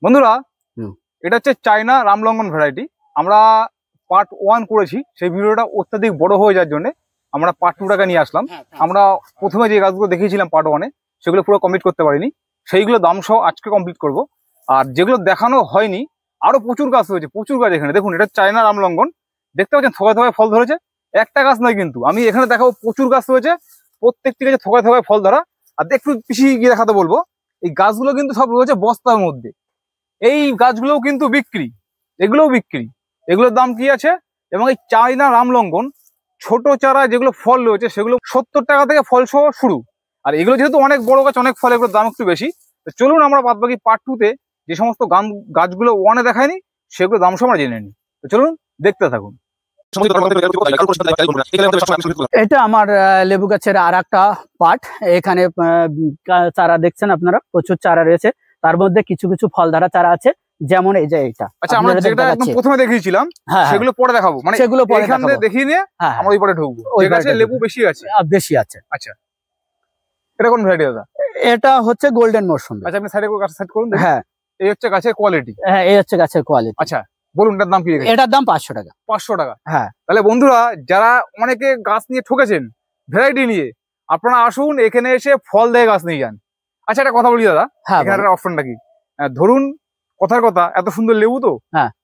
বন্ধুরা এটা হচ্ছে চায়না রামলঙ্গন ভ্যারাইটি। আমরা পার্ট 1 করেছি, সেই ভিডিওটা অত্যাধিক বড় হয়ে যাওয়ার জন্য আমরা পার্ট 2টাকে নিয়ে আসলাম। আমরা প্রথমে যে গাছগুলো দেখিয়েছিলাম পার্ট 1-এ সেগুলো পুরো কমপ্লিট করতে পারিনি, সেইগুলো দাম সহ আজকে কমপ্লিট করব। আর যেগুলো দেখানো হয়নি আরো প্রচুর গাছ রয়েছে, প্রচুর গাছ এখানে দেখুন। এটা চায়না রামলঙ্গন, দেখতে পাচ্ছেন থোকায় থোকায় ফল ধরেছে। একটা গাছ নয় কিন্তু, আমি এখানে দেখাবো প্রচুর গাছ রয়েছে, প্রত্যেকটি গাছে থোকায় থোকায় ফল ধরা। আর একটু পিছিয়ে গিয়ে দেখাতে বলবো, এই গাছগুলো কিন্তু সব রয়েছে বস্তার মধ্যে। এই গাছগুলোও কিন্তু বিক্রি, এগুলোও বিক্রি। এগুলোর দাম কি আছে? এবং এই চায়না রামলঙ্গন ছোট চারা যেগুলো ফল রয়েছে সেগুলো 70 টাকা থেকে ফল সহ শুরু। আর এগুলো যেহেতু অনেক বড় গাছ, অনেক ফল, এগুলোর দাম একটু বেশি। তো চলুন আমরা বাদবাকি পার্ট 2-তে যে সমস্ত গাছগুলো 1-এ দেখায়নি সেগুলো দাম সহ আমরা জেনে নিই। তো চলুন দেখতে থাকুন। এটা আমার লেবু গাছের আর একটা পার্ট। এখানে চারা দেখছেন আপনারা, প্রচুর চারা রয়েছে, তার মধ্যে কিছু কিছু ফল ধরা চারা আছে, যেমন এই যে এটা। আচ্ছা, আমরা যেটা একদম প্রথমে দেখিয়েছিলাম সেগুলো পরে দেখাবো, মানে সেগুলো পরে এখান থেকে দেখিয়ে নিয়ে আমরা ওই পরে ঢুকবো। ওই গাছে লেবু বেশি আছে, বেশি আছে। আচ্ছা, এটা কোন ভ্যারাইটি দাদা? এটা হচ্ছে গোল্ডেন মৌসুমী। আচ্ছা, আপনি সাইডে গাছ সেট করুন। হ্যাঁ, এই হচ্ছে গাছের কোয়ালিটি। হ্যাঁ, এই হচ্ছে গাছের কোয়ালিটি। আচ্ছা বলুন, এটার দাম কি? এটার দাম 500 টাকা। 500 টাকা? হ্যাঁ। তাহলে বন্ধুরা, যারা অনেকে গাছ নিয়ে ঠকেছেন ভ্যারাইটি নিয়ে, আপনারা আসুন এখানে এসে ফল দিয়ে গাছ নিয়ে যান। আচ্ছা, একটা কথা বলি দাদা, এখানে অপশনটা কি? ধরুন কথার কথা, এত সুন্দর লেবু তো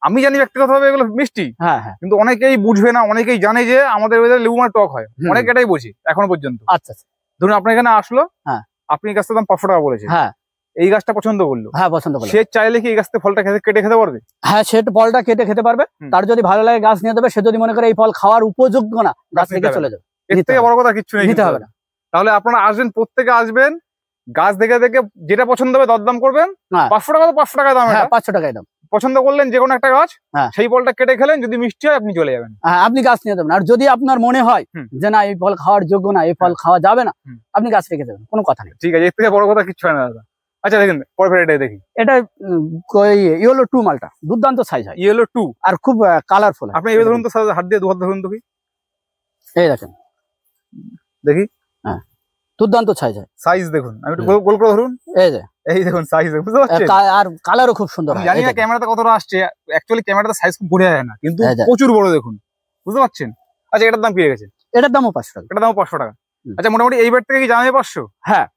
আমি জানি ব্যক্তিগতভাবে এগুলো মিষ্টি, কিন্তু অনেকেই বুঝবে না, অনেকেই জানে যে আমাদের লেবু মানে টক হয়, অনেক এটাই বোঝে এখনো পর্যন্ত। আচ্ছা, ধরুন আপনার এখানে আসলো, আপনি গাছটার দাম 500 টাকা বলেছেন, এই গাছটা পছন্দ করলো, পছন্দ করলো, সে চাইলে কি এই গাছ থেকে ফলটা কেটে খেতে পারবে? হ্যাঁ, সে ফলটা কেটে খেতে পারবে। তার যদি ভালো লাগে গাছ নিয়ে দেবে, সে যদি মনে করে এই ফল খাওয়ার উপযোগ্য না, গাছ থেকে চলে যাবে। এর থেকে বড় কথা কিচ্ছু নেই, নিতে হবে না। তাহলে আপনারা আসবেন, প্রত্যেকে আসবেন, গাছ দেখে দেখে যেটা পছন্দ হবে দরদাম করবেন। 500 টাকা তো 500 টাকা দাম, 500 টাকায় দাম। পছন্দ করলেন যে কোনো একটা গাছ, সেই ফলটা কেটে খেলেন, যদি মিষ্টি হয় আপনি চলে যাবেন, আপনি গাছ নিয়ে যাবেন। আর যদি আপনার মনে হয় যে না এই ফল খাওয়ার যোগ্য না, এই ফল খাওয়া যাবে না, আপনি গাছ রেখে যাবেন, কোনো কথা নেই। ঠিক আছে, এর থেকে বড় কথা কিচ্ছু হয় না দাদা। আচ্ছা দেখেন পরে এটা দেখি, এটা ইয়েলো 2 মালটা, দুর্দান্ত সাইজ হয়, ইয়েলো 2, আর খুব কালারফুল। আপনি এই ধরুন তো, হাত দিয়ে 2 হাত ধরুন তো, এই দেখেন, দেখি, হ্যাঁ দুর্দান্ত সাইজ হয়। সাইজ দেখুন, আমি একটু গোল করে ধরুন, এই যে এই দেখুন সাইজ, বুঝতে পারছেন? আর কালারও খুব সুন্দর। আমি জানি না ক্যামেরাতে কতটা আসছে, অ্যাকচুয়ালি ক্যামেরাতে সাইজ খুব বোঝা যায় না, কিন্তু প্রচুর বড় দেখুন, বুঝতে পারছেন? আচ্ছা, এটার দাম কি গেছে? এটার দামও 500 টাকা। এটার দামও 500 টাকা। আচ্ছা, মোটামুটি এইবার থেকে কি জানাবে 500? হ্যাঁ,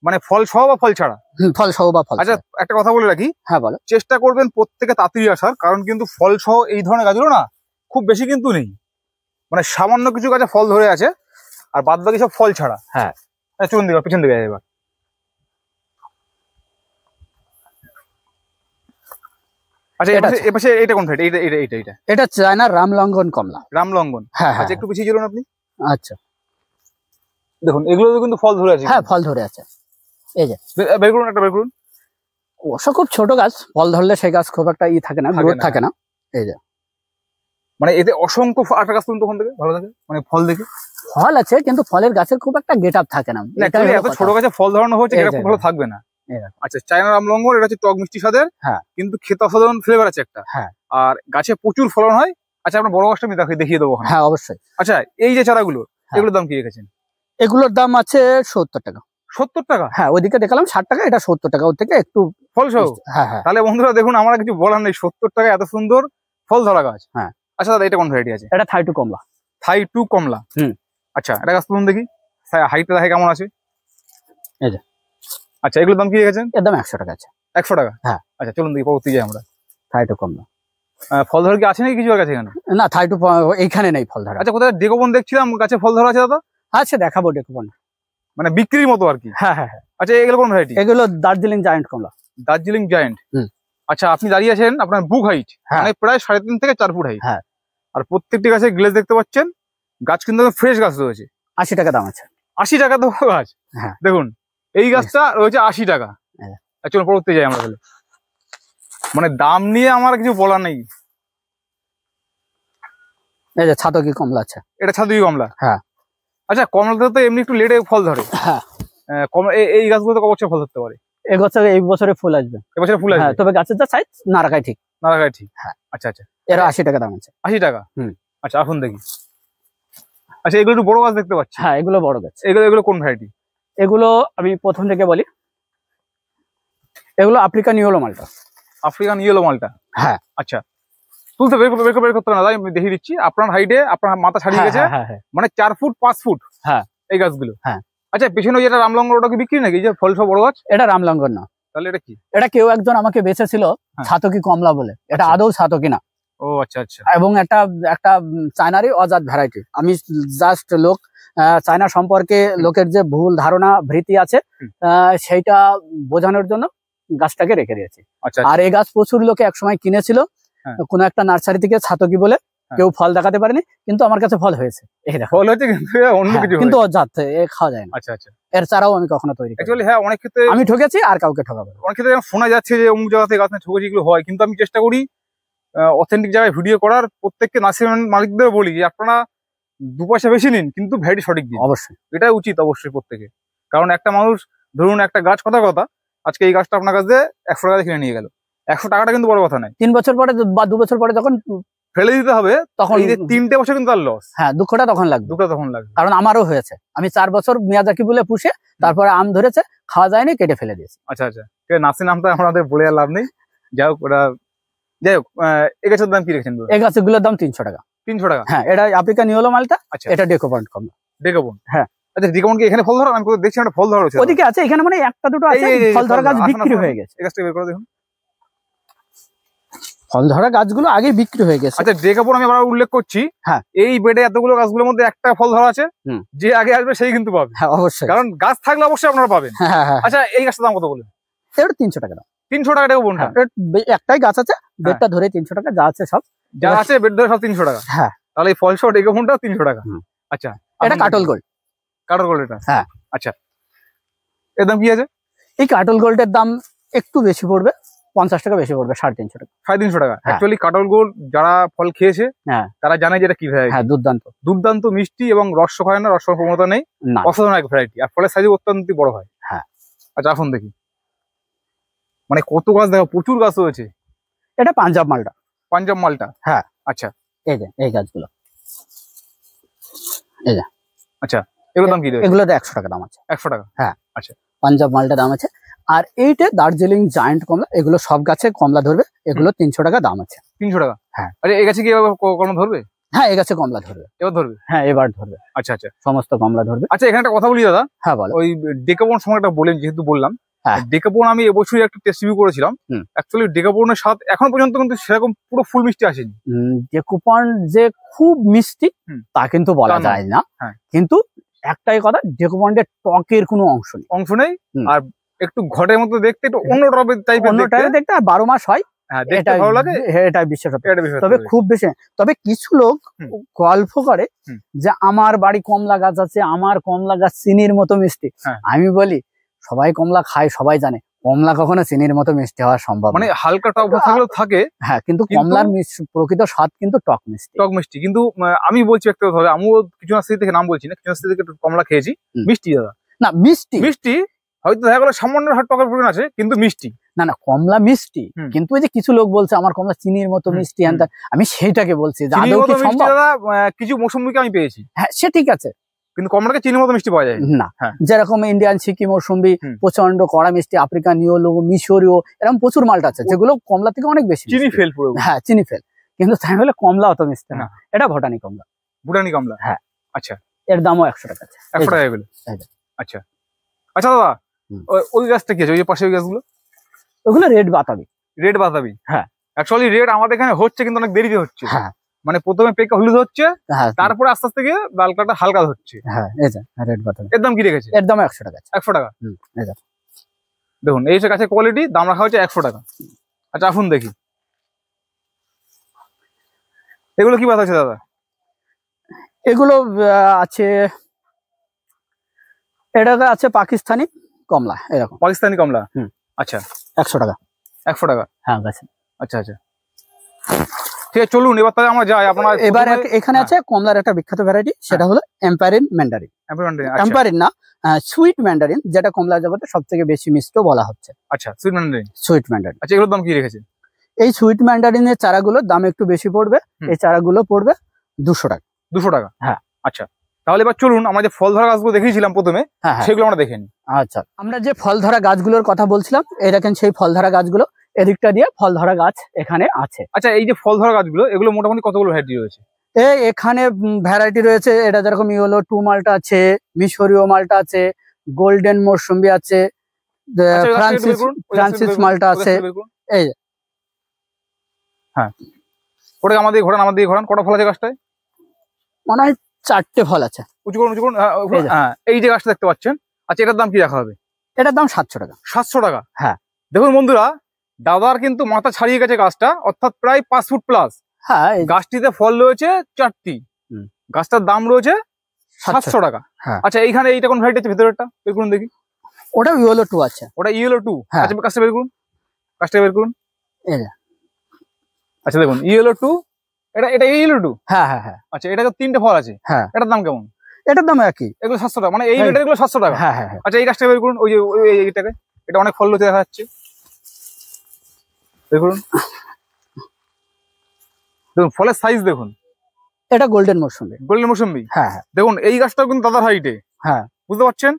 মানে ফল সহ বা ফল ছাড়া? ফল সহ বা ফল। আচ্ছা, একটা কথা বলে রাখি, হ্যাঁ বলো। চেষ্টা করবেন প্রত্যেকে তাড়াতাড়ি আসার, কারণ কিন্তু ফল সহ এই ধরনের গাছগুলো না খুব বেশি কিন্তু নেই, মানে সামান্য কিছু গাছে ফল ধরে আছে, আর বাদ বাকি সব ফল ছাড়া। হ্যাঁ, চলুন দিকে, পিছন দিকে এবার। আচ্ছা, এপাশে এটা কোন ভ্যারাইটি? এটা চায়না রামলঙ্গন কমলা। রামলঙ্গন, হ্যাঁ। আচ্ছা, একটু পিছিয়ে চলুন আপনি। আচ্ছা দেখুন, এগুলো কিন্তু ফল ধরে আছে। হ্যাঁ, ফল ধরে আছে, এই যে বের করুন, একটা বের করুন। অবশ্য খুব ছোট গাছ, ফল ধরলে সেই গাছ খুব একটা থাকে না, গ্রোথ থাকে না। এই যে মানে এতে অসংখ্য আটা গাছ তখন থেকে ভালো থাকে, মানে ফল দেখে ফল আছে, কিন্তু ফলের গাছের খুব একটা গেট আপ থাকে না। এত ছোট গাছে ফল ধরানো হচ্ছে, এটা খুব ভালো থাকবে না। আচ্ছা, চায়না রামলঙ্গন, এটা হচ্ছে টক মিষ্টি স্বাদের, কিন্তু খেতে অসাধারণ ফ্লেভার আছে একটা, আর গাছে প্রচুর ফলন হয়। আচ্ছা, আপনার বড় গাছটা আমি দেখিয়ে দেবো। হ্যাঁ অবশ্যই। আচ্ছা, এই যে চারাগুলো, এগুলোর দাম কি রেখেছেন? এগুলোর দাম আছে 70 টাকা। 70 টাকা? হ্যাঁ, ওইদিকে দেখালাম 60 টাকা, এটা 70 টাকা, ওর থেকে একটু ফল সহ। হ্যাঁ হ্যাঁ। তাহলে বন্ধুরা দেখুন, আমার কিছু বলার নেই, 70 টাকা এত সুন্দর ফল ধরা গাছ। হ্যাঁ। আচ্ছা দাদা, এটা কোন ভ্যারাইটি আছে? এটা থাই টু কমলা। থাই টু কমলা, আচ্ছা, এটা গাছ তুলুন দেখি, হাইটটা দেখে কেমন আছে। এই যে, আচ্ছা, এগুলোর দাম কি রেখেছেন? এর দাম 100 টাকা আছে। 100 টাকা? হ্যাঁ। আচ্ছা, চলুন দেখি, পরবর্তী যাই আমরা। থাই টু কমলা ফল ধরা কি আছে নাকি কিছু গাছে এখানে? না, থাই টু এইখানে নেই ফল ধরা। আচ্ছা, কোথায় ডেকোবন দেখছিলাম গাছে ফল ধরা আছে দাদা? আচ্ছা, দেখাবো ডেকোবন, মানে বিক্রির মতো আর কি। হ্যাঁ হ্যাঁ। আচ্ছা, এগুলো কোন ভ্যারাইটি? এগুলো দার্জিলিং জায়ান্ট কমলা। দার্জিলিং জায়ান্ট, আচ্ছা। আপনি দাঁড়িয়ে আছেন, আপনার বুক হাইট মানে প্রায় 3.5 থেকে 4 ফুট হাইট। হ্যাঁ। আর প্রত্যেকটি গাছে গ্লেজ দেখতে পাচ্ছেন, গাছ কিন্তু ফ্রেশ গাছ রয়েছে। 80 টাকা দাম আছে। 80 টাকা তো গাছ? হ্যাঁ। দেখুন, এই গাছটা রয়েছে 80 টাকা। চলুন পরবর্তী যাই আমরা। মানে দাম নিয়ে আমার কিছু বলার নেই। এই যে ছাতকি কমলা আছে, এটা ছাতকি কমলা। হ্যাঁ। আচ্ছা, কমলাতে তো এমনি একটু লেটে ফল ধরে। হ্যাঁ। এই গাছগুলো তো কবছর ফল ধরতে পারে? এই বছরে ফুল আসবে, এবছরে ফুল আসবে, তবে গাছের যা সাইজ না রাখাই ঠিক। না রাখাই ঠিক। হ্যাঁ। আচ্ছা আচ্ছা, এর 80 টাকা দাম আছে। 80 টাকা? আচ্ছা, আসুন দেখি। আচ্ছা, এগুলো একটু বড় গাছ দেখতে পাচ্ছি। হ্যাঁ, এগুলো বড় গাছ। এগুলো কোন ভ্যারাইটি? এগুলো আমি প্রথম থেকে বলি, এগুলো আফ্রিকান ইয়েলো মালটা। আফ্রিকান ইয়েলো মালটা। হ্যাঁ আচ্ছা, তুলতে বের করতে না, আমি দেখিয়ে দিচ্ছি। আপনার হাইটে আপনার মাথা ছাড়িয়ে গেছে, মানে 4 ফুট 5 ফুট। হ্যাঁ এই গাছগুলো। হ্যাঁ। আচ্ছা, পেছনে যেটা রামলঙ্গন, ওটা কি বিক্রি নাকি, যে ফল সব বড় গাছ? এটা রামলঙ্গন না। তাহলে এটা কি? এটা কেউ একজন আমাকে বেচেছিল ছাতকি কমলা বলে, এটা আদৌ ছাতকি না। ও আচ্ছা আচ্ছা। এবং একটা চায়নারই অজাত ভ্যারাইটি। আমি জাস্ট চায়না সম্পর্কে লোকের যে ভুল ধারণা ভীতি আছে সেইটা বোঝানোর জন্য গাছটাকে রেখে দিয়েছি। আর এই গাছ প্রচুর লোকে একসময় কিনেছিল কোন একটা নার্সারি থেকে ছাতকি বলে, কেউ ফল দেখাতে পারেনি, কিন্তু আমার কাছে ফল হয়েছে। ফল হয়েছে কিন্তু অজাত, খাওয়া যায় না। আচ্ছা আচ্ছা। এর চারাও আমি কখনো তৈরি করি। হ্যাঁ, অনেক ক্ষেত্রে আমি ঠকেছি, আর কাউকে ঠকাবো। অনেক ক্ষেত্রে শোনা যাচ্ছে যে অমুক জায়গা থেকে গাছ ঠকেছি, এগুলো হয়, কিন্তু আমি চেষ্টা করি অথেন্টিক জায়গায় ভিডিও করার। প্রত্যেককে নার্সারি মালিকদের বলি যে আপনারা 2 পয়সা বেশি নিন, কিন্তু ভ্যারাইটি সঠিক দিন। অবশ্যই, এটা উচিত অবশ্যই প্রত্যেকে। কারণ একটা মানুষ, ধরুন একটা গাছ, কথা আজকে এই গাছটা আপনার কাছে 100 টাকা কিনে নিয়ে গেল, 100 টাকাটা কিন্তু বড় কথা নয়। 3 বছর পরে বা 2 বছর পরে যখন ফেলে দিতে হবে, তখন 3টে বছর কিন্তু তার লস। হ্যাঁ, দুঃখটা তখন লাগবে। কারণ আমারও হয়েছে, আমি 4 বছর মিয়াজাকি বলে পুষে, তারপরে আম ধরেছে, খাওয়া যায়নি, কেটে ফেলে দিয়েছি। আচ্ছা আচ্ছা, নার্সারি নামটা আমাদের বলে আর লাভ নেই। যাই হোক, এই গাছের দাম কি রেখেছেন? এই গাছগুলোর দাম 300 টাকা। 300 টাকা? হ্যাঁ, এটা আফ্রিকান ইয়েলো মালটা। আচ্ছা, এটা ডেকোপন্ট কমলা। ডেকোপন্ট? হ্যাঁ। আচ্ছা, ডেকোপন্ট কি এখানে ফল ধরা? আমি দেখছি একটা ফল ধরা হচ্ছে ওদিকে আছে, এখানে মানে একটা দুটো আছে। ফল ধরা গাছ বিক্রি হয়ে গেছে। এই গাছটা বের করে দেখুন। ফল ধরা গাছগুলো আগে বিক্রি হয়ে গেছে। আচ্ছা, ডেকোপন্ট আমি আবার উল্লেখ করছি। হ্যাঁ, এই বেডে এতগুলো গাছগুলোর মধ্যে একটা ফল ধরা আছে, যে আগে আসবে সেই কিন্তু পাবে। হ্যাঁ অবশ্যই, কারণ গাছ থাকলে অবশ্যই আপনারা পাবেন। আচ্ছা, এই গাছটার দাম কত বলেন? এটা 300 টাকা দাম। 300 টাকা ডেকোপন্ট? একটাই গাছ আছে, বেডটা ধরে 300 টাকা, যা আছে সব, যা আছে বেড ধরে সব 300 টাকা। হ্যাঁ, তাহলে এই ফল সহ ডেকোপন্টটাও 300 টাকা। আচ্ছা, এটা কাটল গোল্ড। কাটল গোল্ড এটা? হ্যাঁ। আচ্ছা, এর দাম কি আছে? এই কাটল গোল্ডের দাম একটু বেশি পড়বে, 50 টাকা বেশি পড়বে, 350 টাকা। 350 টাকা? অ্যাকচুয়ালি কাটল গোল্ড যারা ফল খেয়েছে তারা জানে যে এটা কি ভ্যারাইটি। হ্যাঁ, দুর্দান্ত মিষ্টি এবং রস হয় না, রস ক্ষমতা নেই, অসাধারণ এক ভ্যারাইটি। আর ফলের সাইজ অত্যন্ত বড় হয়। হ্যাঁ। আচ্ছা, এখন দেখি, মানে কত গাছ দেখো, প্রচুর গাছ রয়েছে। এটা পাঞ্জাব মালটা। পাঞ্জাব মালটা? হ্যাঁ। আচ্ছা, এই গাছগুলো, এই যে। আচ্ছা, এগুলোর দাম কি? এগুলোর 100 টাকা দাম আছে। 100 টাকা? হ্যাঁ। আচ্ছা, পাঞ্জাব মালটা দাম আছে। আর এইটা দার্জিলিং জায়ান্ট কমলা, এগুলো সব গাছে কমলা ধরবে, এগুলো 300 টাকা দাম আছে। 300 টাকা? হ্যাঁ। আরে এই গাছে কি কমলা ধরবে? হ্যাঁ, এই গাছে কমলা ধরবে। এবার ধরবে? হ্যাঁ, এবার ধরবে। আচ্ছা আচ্ছা, সমস্ত কমলা ধরবে। আচ্ছা, এখানে একটা কথা বলি দাদা। হ্যাঁ, বলো। ওই ডেকোপন্ট সময়টা বলেন, যেহেতু বললাম, ডেকোপন্ট আমি এবছরই একটা টেস্ট রিভিউ করেছিলাম। অ্যাকচুয়ালি ডেকোপন্টের স্বাদ এখন পর্যন্ত কিন্তু সেরকম পুরো ফুল মিষ্টি আসেনি। ডেকোপন্ট যে খুব মিষ্টি তা কিন্তু বলা যায় না, কিন্তু একটাই কথা, ডেকোপন্টের টকের কোনো অংশ নেই। আর একটু ঘটের মতো দেখতে, একটু অন্য টাইপের দেখতে, আর 12 মাস হয়। এটা ভালো লাগে, এটা বিশ্বাস। তবে খুব বেশি, তবে কিছু লোক গল্প করে যে আমার বাড়ি কমলা গাছ আছে, আমার কমলা গাছ চিনির মতো মিষ্টি। আমি বলি, সবাই কমলা খায়, সবাই জানে কমলা কখনো চিনির মতো মিষ্টি হওয়া সম্ভব, মানে হালকা টক থাকে। হ্যাঁ, কিন্তু কমলার প্রকৃত স্বাদ কিন্তু টক মিষ্টি। কিন্তু আমি বলছি ব্যক্তিগতভাবে, আমিও কিছু নার্সারি থেকে, নাম বলছি না, কিছু নার্সারি থেকে কমলা খেয়েছি, মিষ্টি দাদা। না, মিষ্টি হয়তো দেখা গেলো সামান্য টকের পরিমাণ আছে, কিন্তু মিষ্টি। না, কমলা মিষ্টি, কিন্তু এই যে কিছু লোক বলছে আমার কমলা চিনির মতো মিষ্টি, আমি সেইটাকে বলছি যে আদৌ কি সম্ভব? কিছু মৌসুমীকে আমি পেয়েছি। হ্যাঁ, সে ঠিক আছে, কিন্তু কমলাকে চিনির মতো মিষ্টি পাওয়া যায় না। যেরকম ইন্ডিয়ান সিকি মৌসুম্বি প্রচন্ড কড়া মিষ্টি, আফ্রিকান ইয়েলো, মিশরীয়, এরকম প্রচুর মালটা আছে যেগুলো কমলা থেকে অনেক বেশি চিনি ফেল। হ্যাঁ, চিনি ফেল, কিন্তু তাই বলে কমলা অত মিষ্টি না। এটা ভুটানি কমলা। হ্যাঁ। আচ্ছা, এর দামও 100 টাকা আছে। 100 টাকা এগুলো? আচ্ছা আচ্ছা দাদা, ওই গাছটা কি আছে, ওই যে পাশে ওই গাছগুলো? ওগুলো রেড বাতাবি। হ্যাঁ, অ্যাকচুয়ালি রেড আমাদের এখানে হচ্ছে, কিন্তু অনেক দেরিতে হচ্ছে। হ্যাঁ, মানে প্রথমে পেকে হলুদ হচ্ছে, তারপরে আস্তে আস্তে গিয়ে লাল কালারটা হালকা হচ্ছে। হ্যাঁ, এই যে রেড বাতাবি। এর দাম কি রেখেছে? এর দাম 100 টাকা। 100 টাকা? দেখুন, এই গাছের কোয়ালিটি, দাম রাখা হচ্ছে 100 টাকা। আচ্ছা, এখন দেখি এগুলো কি বাতা আছে দাদা? এগুলো আছে, এটাতে আছে পাকিস্তানি কমলা, এরকম পাকিস্তানি কমলা। আচ্ছা, 100 টাকা। 100 টাকা? হ্যাঁ, গাছে। আচ্ছা আচ্ছা, ঠিক আছে, চলুন এবার তাহলে আমরা যাই। আপনার এবার এখানে আছে কমলার একটা বিখ্যাত ভ্যারাইটি, সেটা হলো এম্পারিন ম্যান্ডারিন। এম্পারিন না, সুইট ম্যান্ডারিন, যেটা কমলা জগতে সব থেকে বেশি মিষ্ট বলা হচ্ছে। আচ্ছা, সুইট ম্যান্ডারিন। আচ্ছা, এগুলোর দাম কি রেখেছে? এই সুইট ম্যান্ডারিনের চারাগুলোর দাম একটু বেশি পড়বে। এই চারাগুলো পড়বে 200 টাকা। 200 টাকা? হ্যাঁ। আচ্ছা, তাহলে এবার চলুন আমরা যে ফল ধরা গাছগুলো দেখিয়েছিলাম প্রথমে, সেগুলো আমরা দেখে নিই। আচ্ছা, আমরা যে ফল ধরা গাছগুলোর কথা বলছিলাম, এই দেখেন সেই ফল ধরা গাছগুলো। এদিকটা দিয়ে ফল ধরা গাছ এখানে আছে। আচ্ছা, এই যে ফল ধরা গাছগুলো, এগুলো মোটামুটি কতগুলো ভ্যারাইটি রয়েছে? এখানে ভ্যারাইটি রয়েছে, এটা যেরকম ইয়েলো 2 মালটা আছে, মিশরীয় মালটা আছে, গোল্ডেন মৌসুম্বি আছে, ফ্রান্সিস মালটা আছে। এই হ্যাঁ, ওটা আমাদের ঘোরান কটা ফল আছে গাছটায়? মনে হয় 4টে ফল আছে। উঁচু করুন। হ্যাঁ, এই যে গাছটা দেখতে পাচ্ছেন। আচ্ছা, এটার দাম কি রাখা হবে? এটার দাম 700 টাকা। 700 টাকা? হ্যাঁ। দেখুন বন্ধুরা, দাদার কিন্তু মাথা ছাড়িয়ে গেছে গাছটা, অর্থাৎ প্রায় 5 ফুট প্লাস। হ্যাঁ, গাছটিতে ফল রয়েছে 4টি। গাছটার দাম রয়েছে 700 টাকা। আচ্ছা, এইখানে এইটা কোন ভ্যারাইটি আছে ভেতরেরটা? বের করুন দেখি। ওটা ইয়েলো 2 আছে। ওটা ইয়েলো 2? আচ্ছা, গাছটা বের করুন। আচ্ছা, দেখুন ইয়েলো 2। এটা ইয়েলো 2? হ্যাঁ হ্যাঁ হ্যাঁ। আচ্ছা, এটাকে 3টে ফল আছে। হ্যাঁ। এটার দাম কেমন? এটার দাম একই। এগুলো 700 টাকা, মানে এই রেটের এগুলো 700 টাকা? হ্যাঁ হ্যাঁ। আচ্ছা, এই গাছটা বের করুন। ওই যে এইটাকে, এটা অনেক ফল লতে দেখা যাচ্ছে। দেখুন ফলের সাইজ দেখুন। এটা গোল্ডেন মৌসুম্বি। গোল্ডেন মৌসুম্বি? হ্যাঁ হ্যাঁ। দেখুন এই গাছটাও কিন্তু দাদার হাইটে। হ্যাঁ, বুঝতে পারছেন?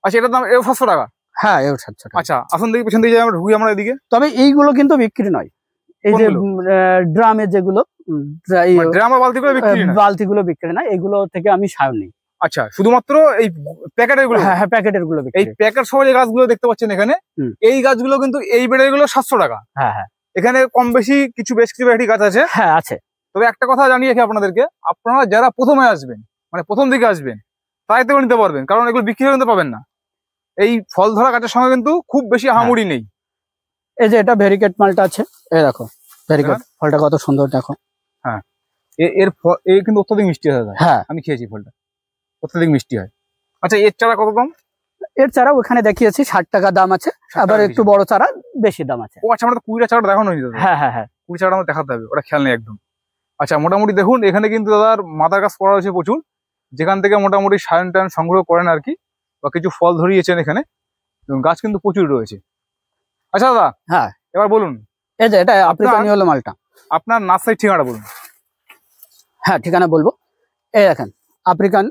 আচ্ছা, এটার দাম 700 টাকা? হ্যাঁ, 700 টাকা। আচ্ছা, আসুন দেখি পেছন দিকে আমরা ঢুকি আমরা এদিকে। তবে এইগুলো কিন্তু বিক্রি নয়। এই যে ড্রামে যেগুলো, ড্রাম আর বালতিগুলো বিক্রি না, এগুলো থেকে আমি সায়ন নিই। আচ্ছা, শুধুমাত্র এই প্যাকেটের গুলো? হ্যাঁ, প্যাকেটের গুলো। এই প্যাকেট সহ যে গাছগুলো দেখতে পাচ্ছেন এখানে, এই গাছগুলো কিন্তু এই বেডের গুলো 700 টাকা। হ্যাঁ হ্যাঁ। এখানে কম বেশি বেশ কিছু ভ্যারাইটি গাছ আছে। হ্যাঁ, আছে। তবে একটা কথা জানিয়ে রাখি আপনাদেরকে, আপনারা যারা প্রথমে আসবেন, মানে প্রথম দিকে আসবেন, তাই তো নিতে পারবেন, কারণ এগুলো বিক্রি হয়ে পাবেন না। এই ফল ধরা গাছের সঙ্গে কিন্তু খুব বেশি হামুড়ি নেই। এই যে এটা ভেরিকেট মালটা আছে, এই দেখো ভেরিকেট ফলটা কত সুন্দর দেখো। হ্যাঁ, এর কিন্তু অত্যধিক মিষ্টি হয়। হ্যাঁ, আমি খেয়েছি ফলটা, অত্যধিক মিষ্টি হয়। আচ্ছা, এর চারা কত দাম? এর চারা ওখানে দেখিয়েছি 60 টাকা দাম আছে, আবার একটু বড় চারা বেশি দাম আছে। ও আচ্ছা, আমরা তো 20 চারা দেখানো হয়নি। হ্যাঁ হ্যাঁ হ্যাঁ, 20 চারা আমরা দেখাতে হবে, ওটা খেয়াল নেই একদম। আচ্ছা, মোটামুটি দেখুন এখানে কিন্তু দাদার মাদার গাছ করা হয়েছে প্রচুর, যেখান থেকে মোটামুটি সায়ন টায়ন সংগ্রহ করেন আর কি, বা কিছু ফল ধরিয়েছেন এখানে, গাছ কিন্তু প্রচুর রয়েছে। আচ্ছা দাদা, হ্যাঁ এবার বলুন, এই যে এটা আফ্রিকান ইয়েলো মালটা, আপনার নার্সারির ঠিকানা বলুন। হ্যাঁ, ঠিকানা বলবো। এই দেখেন আফ্রিকান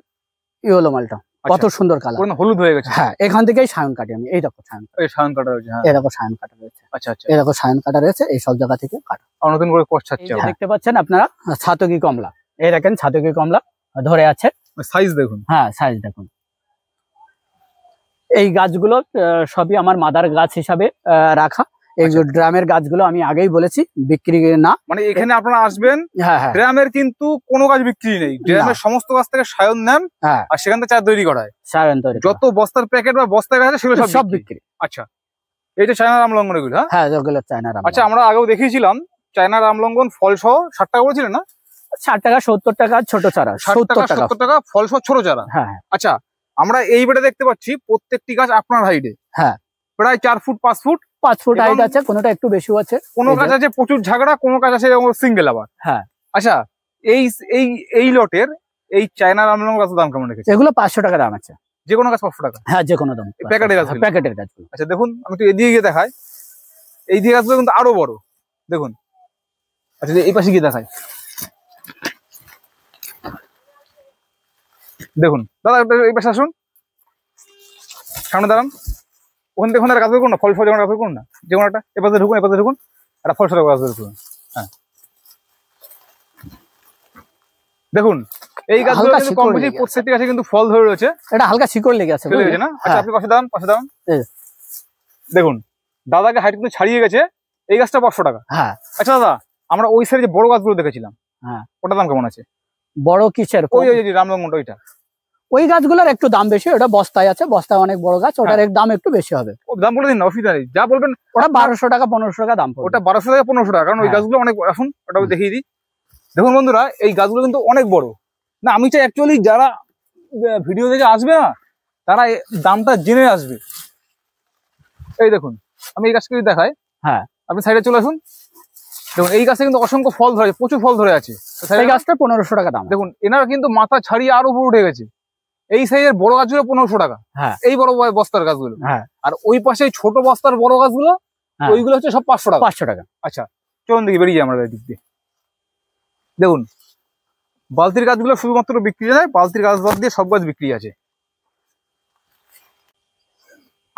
ইয়েলো মালটা কত সুন্দর কালার, হলুদ হয়ে গেছে। হ্যাঁ, এখান থেকেই সায়ন কাটি আমি। এই দেখো সায়ন কাটা রয়েছে। এই দেখো সায়ন কাটা রয়েছে। আচ্ছা আচ্ছা, এই দেখো সায়ন কাটা রয়েছে, এই সব জায়গা থেকে কাটা। নতুন করে পছাচ্ছে। দেখতে পাচ্ছেন আপনারা ছাতকি কমলা, এই দেখেন ছাতকি কমলা ধরে আছে, সাইজ দেখুন। হ্যাঁ, সাইজ দেখুন। এই গাছগুলো সবই আমার মাদার গাছ হিসাবে রাখা। এই ড্রামের গাছগুলো আমি আগেই বলেছি বিক্রি না, মানে এখানে আপনারা আসবেন। হ্যাঁ হ্যাঁ, ড্রামের কিন্তু কোনো গাছ বিক্রি নেই, ড্রামের সমস্ত গাছ থেকে সায়ন নেন আর সেখান থেকে চারা তৈরি করা হয়। সায়ন তৈরি, যত বস্তার প্যাকেট বা বস্তা গাছ আছে সেগুলো সব বিক্রি। আচ্ছা, এইটা চায়না রামলঙ্গন এগুলো? হ্যাঁ, এগুলো চায়না রামলঙ্গন। আচ্ছা, আমরা আগেও দেখিয়েছিলাম চায়না রামলঙ্গন ফল সহ 60 টাকা বলেছিলেন না? 60 টাকা 70 টাকা ছোট চারা, 70 টাকা ফল সহ ছোট চারা। হ্যাঁ। আচ্ছা, আমরা এই বেডে দেখতে পাচ্ছি প্রত্যেকটি গাছ আপনার হাইটে। হ্যাঁ, প্রায় 4 ফুট 5 ফুট হাইট আছে, কোনোটা একটু বেশি আছে, কোনো গাছ আছে প্রচুর ঝাগড়া, কোনো গাছ আছে সিঙ্গেল আবার। হ্যাঁ। আচ্ছা, এই লটের এই চায়না রামলঙ্গন গাছের দাম কেমন রেখেছে? এগুলো 500 টাকা দাম আছে। যে কোনো গাছ 500 টাকা? হ্যাঁ, যে কোনো দাম। প্যাকেটের গাছ? প্যাকেটের গাছ। আচ্ছা, দেখুন আমি একটু এদিকে গিয়ে দেখাই। এই দিকে গাছগুলো কিন্তু আরো বড়, দেখুন। আচ্ছা, এই পাশে গিয়ে দেখাই, দেখুন দাদা এই পাশে আসুন, সামনে দাঁড়ান। ওখান থেকে গাছ বের করুন না, ফল যেমন গাছ বের করুন না, যে কোনো একটা। এপাশে ঢুকুন, একটা ফল গাছ বের করুন। হ্যাঁ, দেখুন এই গাছগুলো কিন্তু কম বেশি প্রত্যেকটি গাছে কিন্তু ফল ধরে রয়েছে। এটা হালকা শিকড় লেগে আছে না? আচ্ছা, আপনি পাশে দাঁড়ান। দেখুন দাদাকে হাইট কিন্তু ছাড়িয়ে গেছে। এই গাছটা 500 টাকা। হ্যাঁ। আচ্ছা দাদা, আমরা ওই সাইডে যে বড় গাছগুলো দেখেছিলাম, হ্যাঁ, ওটার দাম কেমন আছে? বড় কিসের? ওই রামলঙ্গনটা, ওইটা। ওই গাছগুলোর একটু দাম বেশি, ওটা বস্তায় আছে, বস্তায় অনেক বড় গাছ, ওটার দাম একটু বেশি হবে। দাম বলে দিন না, অসুবিধা নেই, যা বলবেন। ওটা 1200 টাকা 1500 টাকা দাম পড়বে। ওটা 1200 টাকা 1500 টাকা, কারণ ওই গাছগুলো অনেক। আসুন ওটা দেখিয়ে দিই। দেখুন বন্ধুরা, এই গাছগুলো কিন্তু অনেক বড়। না, আমি চাই অ্যাকচুয়ালি যারা ভিডিও দেখে আসবে না, তারা দামটা জেনে আসবে। এই দেখুন, আমি এই গাছকে দেখাই। হ্যাঁ, আপনি সাইডে চলে আসুন। দেখুন এই গাছে কিন্তু অসংখ্য ফল ধরে, প্রচুর ফল ধরে আছে। এই গাছটা 1500 টাকা দাম। দেখুন এনারা কিন্তু মাথা ছাড়িয়ে আরো উপরে উঠে গেছে। এই সাইজের বড় গাছগুলো 1500 টাকা। হ্যাঁ, এই বড় বস্তার গাছগুলো। হ্যাঁ, আর ওই পাশে ছোট বস্তার বড় গাছগুলো, ওইগুলো হচ্ছে সব 500 টাকা। 500 টাকা। আচ্ছা, চলুন দেখি, বেরিয়ে যাই আমরা দিক দিয়ে। দেখুন বালতির গাছগুলো শুধুমাত্র বিক্রি নয়, বালতির গাছ বাদ দিয়ে সব গাছ বিক্রি আছে।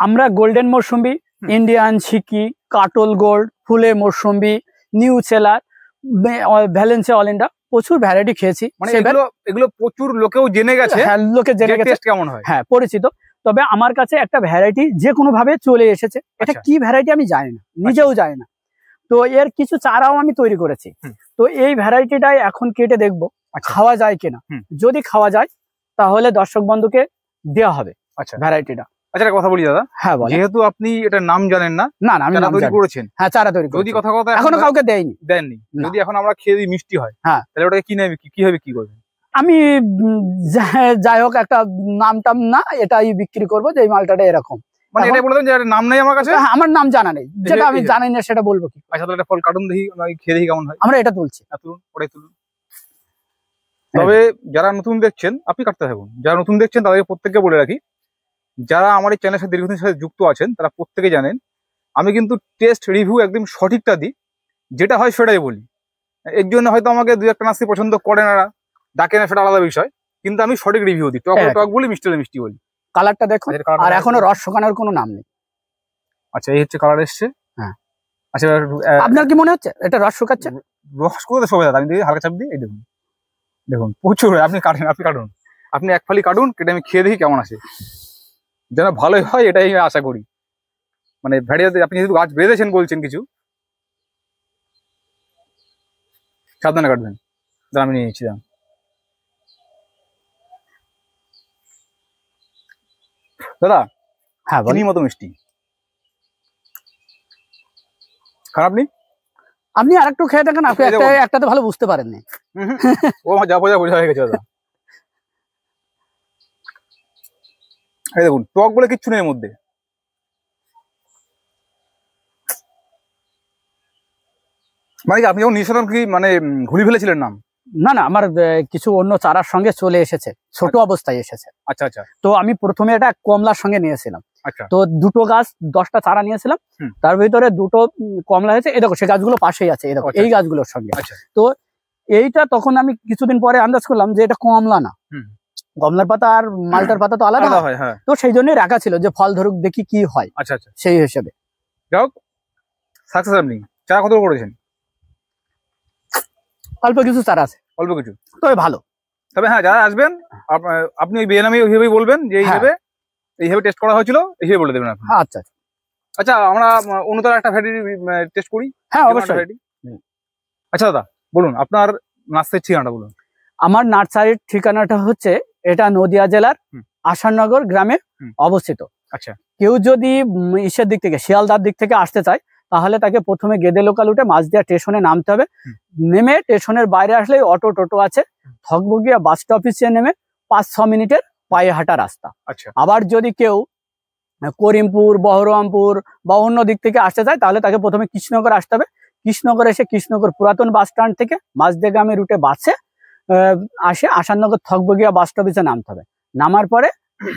আমরা গোল্ডেন মৌসুম্বি ইন্ডিয়ান সিকি, কাটল গোল্ড, ফুলে মৌসুম্বি, নিউ সেলার, ভ্যালেন্সিয়া অল ইন্ডিয়া, প্রচুর ভ্যারাইটি খেয়েছি। মানে এগুলো প্রচুর লোকেও জেনে গেছে, হ্যাঁ লোকে জেনে গেছে কেমন হয়, হ্যাঁ পরিচিত। তবে আমার কাছে একটা ভ্যারাইটি যে কোনো ভাবে চলে এসেছে, এটা কি ভ্যারাইটি আমি জানি না, নিজেও জানি না। তো এর কিছু চারাও আমি তৈরি করেছি। তো এই ভ্যারাইটিটাই এখন কেটে দেখবো খাওয়া যায় কিনা। যদি খাওয়া যায় তাহলে দর্শক বন্ধুকে দেওয়া হবে ভ্যারাইটিটা। আচ্ছা কথা বলি দাদা, হ্যাঁ যেহেতু আপনি এটার নাম জানেন না, না আমি নাম তৈরি করেছেন, হ্যাঁ চারা তৈরি যদি কথা এখনো কাউকে দেননি, যদি এখন আমরা খেয়ে দিই মিষ্টি হয়, হ্যাঁ তাহলে ওটাকে কি নেবে, কি হবে, কি করবেন? আমি যাই হোক একটা নাম টাম না, এটাই বিক্রি করবো যে এই মালটাটা এরকম। মানে এটা বলে দেন যে নাম নেই আমার কাছে, আমার নাম জানা নেই, যেটা আমি জানি না সেটা বলবো কি? আচ্ছা তাহলে একটা ফল কাটুন দেখি, খেয়ে দেখি কেমন হয়। আমরা এটা তুলছি, তুলুন, ওটাই তুলুন। তবে যারা নতুন দেখছেন আপনি কাটতে থাকুন, যারা নতুন দেখছেন তাদেরকে প্রত্যেককে বলে রাখি, যারা আমার এই চ্যানেলের সাথে দীর্ঘদিনের সাথে যুক্ত আছেন তারা প্রত্যেকে জানেন আমি কিন্তু টেস্ট রিভিউ একদম সঠিকটা দিই, যেটা হয় সেটাই বলি। এর জন্য হয়তো আমাকে দুই একটা নাস্তি পছন্দ করে না, ডাকে না, সেটা আলাদা বিষয়, কিন্তু আমি সঠিক রিভিউ দিই, টক টক বলি, মিষ্টি মিষ্টি বলি। কালারটা দেখো, আর এখনো রস শুকানোর কোনো নাম নেই। আচ্ছা এই হচ্ছে কালার এসছে, হ্যাঁ। আচ্ছা আপনার কি মনে হচ্ছে এটা রস শুকাচ্ছে? রস করতে সবাই দাদা, আমি দিই হালকা চাপ দিই, এই দেখুন দেখুন প্রচুর। আপনি কাটুন, আপনি এক ফালি কাটুন, কেটে আমি খেয়ে দেখি কেমন আছে, যেন ভালোই হয় এটাই আশা করি। মানে ভ্যারিয়াতে আপনি যেহেতু গাছ বেঁধেছেন বলছেন কিছু, সাবধানে কাটবেন। আমি নিয়ে নিচ্ছি, দাদা হ্যাঁ চিনির মতো মিষ্টি, খারাপ নেই। আপনি আরেকটু খেয়ে দেখেন, আপনি একটাতে ভালো বুঝতে পারেননি। ও যা বোঝা হয়ে গেছে দাদা। এই দেখুন টক বলে কিচ্ছু নেই এর মধ্যে, মানে আপনি যখন নিঃসন্তান কি মানে ঘুরি ফেলেছিলেন নাম? না না, আমার কিছু অন্য চারার সঙ্গে চলে এসেছে, ছোট অবস্থায় এসেছে। আচ্ছা আচ্ছা। তো আমি প্রথমে এটা কমলার সঙ্গে নিয়েছিলাম। আচ্ছা। তো দুটো গাছ 10টা চারা নিয়েছিলাম, তার ভিতরে দুটো কমলা হয়েছে। এই দেখো, সে গাছগুলো পাশেই আছে, এই দেখো এই গাছগুলোর সঙ্গে। তো এইটা তখন আমি কিছুদিন পরে আন্দাজ করলাম যে এটা কমলা না, কমলার পাতা আর মালটার পাতা তো আলাদা হয়। তো সেই জন্যই রাখা ছিল যে ফল ধরুক দেখি কি হয়। আচ্ছা আচ্ছা, সেই হিসেবে যাও সাকসেস। আপনি চারা কত করেছেন? অল্প কিছু চারা আছে, অল্প কিছু, তবে ভালো। তবে হ্যাঁ, যারা আসবেন আপনি ওই বেনামি ওইভাবেই বলবেন যে এইভাবে টেস্ট করা হয়েছিল, এইভাবে বলে দেবেন আপনি। আচ্ছা আচ্ছা, আমরা অন্যতর একটা ভ্যারাইটি টেস্ট করি। হ্যাঁ অবশ্যই। আচ্ছা দাদা বলুন, আপনার নার্সারির ঠিকানাটা বলুন। আমার নার্সারির ঠিকানাটা হচ্ছে, এটা নদিয়া জেলার আসাননগর গ্রামে অবস্থিত। আচ্ছা, কেউ যদি ইসের দিক থেকে, শিয়ালদার দিক থেকে আসতে চায়, তাহলে তাকে প্রথমে গেদে লোকাল উঠে মাঝদিয়া স্টেশনে নামতে হবে। নেমে স্টেশনের বাইরে আসলে অটো টোটো আছে, থকবগিয়া বাস স্টপেজে নেমে 5-6 মিনিটের পায়ে হাঁটা রাস্তা। আচ্ছা, আবার যদি কেউ করিমপুর, বহরমপুর বা অন্য দিক থেকে আসতে চায়, তাহলে তাকে প্রথমে কৃষ্ণনগর আসতে হবে। কৃষ্ণনগর এসে কৃষ্ণনগর পুরাতন বাস স্ট্যান্ড থেকে মাঝদিয়াগামী রুটে বাসে আসে আসাননগর থকবগিয়া বাস স্টপেজে নামতে হবে। নামার পরে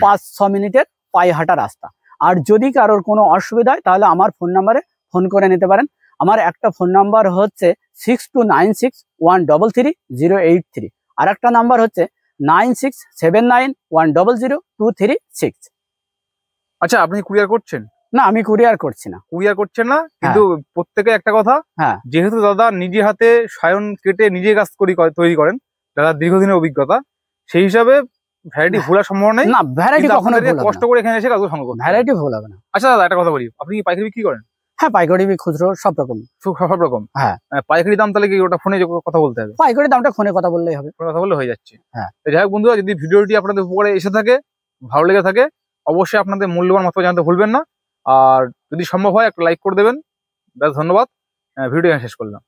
5-6 মিনিটের পায়ে হাঁটা রাস্তা। আর যদি কারোর কোনো অসুবিধা হয়, তাহলে আমার ফোন নাম্বারে ফোন করে নিতে পারেন। আমার একটা ফোন নাম্বার হচ্ছে 6296133083, আর একটা নাম্বার হচ্ছে 9679100236। আচ্ছা, আপনি কুরিয়ার করছেন? না, আমি কুরিয়ার করছি না। কুরিয়ার করছেন না, কিন্তু প্রত্যেকে একটা কথা, যেহেতু দাদা নিজে হাতে সায়ন কেটে নিজে গাছ তৈরি করেন, দাদা দীর্ঘদিনের অভিজ্ঞতা, সেই হিসাবে ভ্যারাইটি ভুলার সম্ভাবনা নেই। না, ভ্যারাইটি কখনো কষ্ট করে এখানে এসে গাছগুলো সংগ্রহ করতে, ভ্যারাইটি ভুল হবে না। আচ্ছা দাদা একটা কথা বলি, আপনি কি পাইকারি বিক্রি করেন? হ্যাঁ, পাইকারি খুচরো সব রকম। হ্যাঁ, পাইকারি দাম তাহলে কি ওটা ফোনে কথা বলতে হবে? পাইকারি দামটা ফোনে কথা বললেই হবে, ফোনে কথা বললে হয়ে যাচ্ছে। হ্যাঁ, যাই হোক বন্ধুরা, যদি ভিডিওটি আপনাদের উপকারে এসে থাকে, ভালো লেগে থাকে, অবশ্যই আপনাদের মূল্যবান মতামত জানাতে ভুলবেন না। আর যদি সম্ভব হয় একটা লাইক করে দেবেন। বেশ, ধন্যবাদ। ভিডিও শেষ করলাম।